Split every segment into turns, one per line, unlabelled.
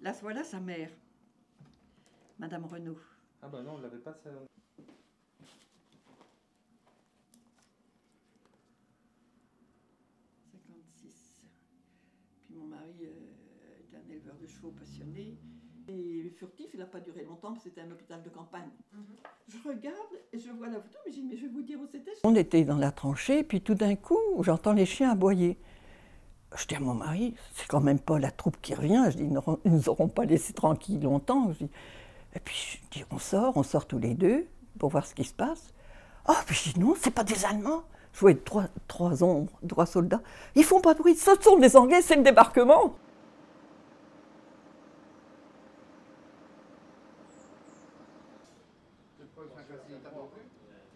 Là, voilà sa mère, Madame Renaud.
Ah bah non, on l'avait pas ça.
56. Puis mon mari est un éleveur de chevaux passionné. Et furtif, il n'a pas duré longtemps, parce que c'était un hôpital de campagne. Je regarde et je vois la photo, mais je dis, mais je vais vous dire où c'était. On était dans la tranchée, puis tout d'un coup, j'entends les chiens aboyer. Je dis à mon mari, c'est quand même pas la troupe qui revient. Je dis, ils nous auront pas laissé tranquilles longtemps. Je dis, et puis je dis, on sort tous les deux pour voir ce qui se passe. Ah, puis je dis, non, c'est pas des Allemands. Je voyais trois soldats. Ils font pas de bruit, ce sont des Anglais, c'est le débarquement.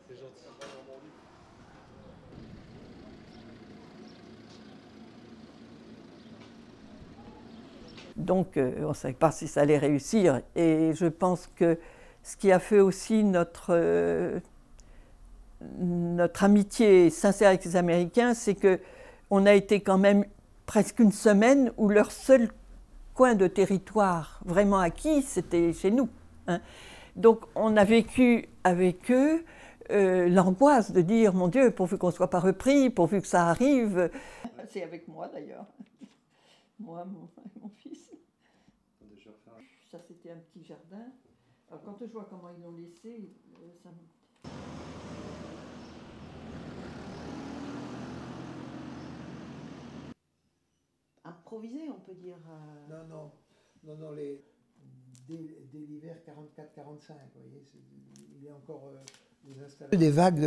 C'est gentil.
Donc on ne savait pas si ça allait réussir. Et je pense que ce qui a fait aussi notre amitié sincère avec les Américains, c'est qu'on a été quand même presque une semaine où leur seul coin de territoire vraiment acquis, c'était chez nous. Hein. Donc on a vécu avec eux l'angoisse de dire, mon Dieu, pourvu qu'on ne soit pas repris, pourvu que ça arrive. C'est avec moi d'ailleurs, moi, mon fils. Ça c'était un petit jardin. Alors, quand je vois comment ils l'ont laissé, ça me...
Improvisé, on peut dire.
Non, dès l'hiver 44-45, vous voyez, il est encore des vagues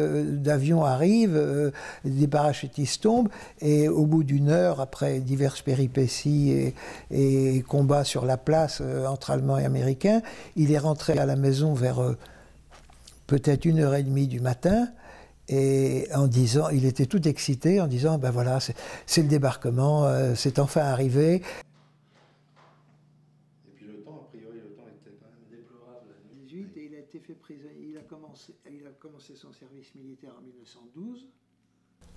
d'avions arrivent, des parachutistes tombent, et au bout d'une heure, après diverses péripéties et combats sur la place entre Allemands et Américains, il est rentré à la maison vers peut-être 1h30 du matin, et en disant, il était tout excité en disant, ben voilà, c'est le débarquement, c'est enfin arrivé.
Et puis le temps, a priori, le temps était quand même déplorable.
18, et il a été fait prisonnier. Il a commencé son service militaire en 1912.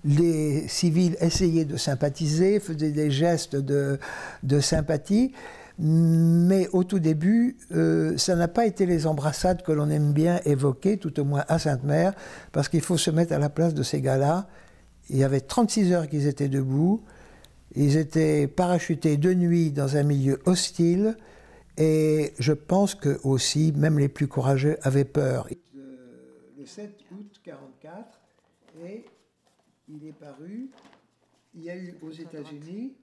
Les civils essayaient de sympathiser, faisaient des gestes de sympathie, mais au tout début, ça n'a pas été les embrassades que l'on aime bien évoquer, tout au moins à Sainte-Mère, parce qu'il faut se mettre à la place de ces gars-là. Il y avait 36 heures qu'ils étaient debout, ils étaient parachutés de nuit dans un milieu hostile, et je pense que aussi, même les plus courageux avaient peur. Le 7 août 1944, et il est paru, il y a eu aux États-Unis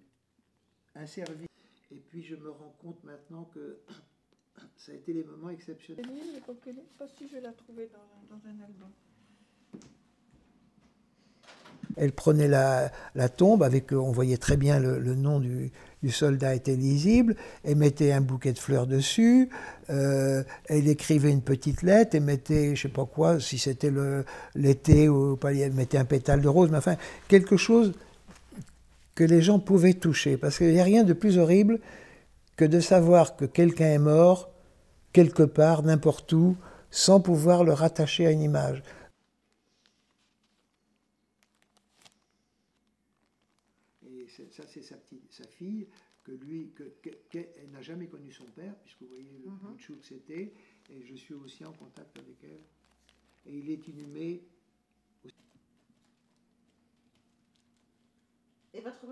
un service. Et puis je me rends compte maintenant que ça a été des moments exceptionnels.
Je ne sais pas si je l'ai trouvé dans un album.
Elle prenait la tombe, avec, on voyait très bien le nom du soldat était lisible, elle mettait un bouquet de fleurs dessus, elle écrivait une petite lettre, elle mettait, je ne sais pas quoi, si c'était l'été, ou elle mettait un pétale de rose, mais enfin, quelque chose que les gens pouvaient toucher, parce qu'il n'y a rien de plus horrible que de savoir que quelqu'un est mort, quelque part, n'importe où, sans pouvoir le rattacher à une image. Et ça, c'est sa fille, qu'elle n'a jamais connu son père, puisque vous voyez le bout de chou que c'était, et je suis aussi en contact avec elle. Et il est inhumé.
Et votre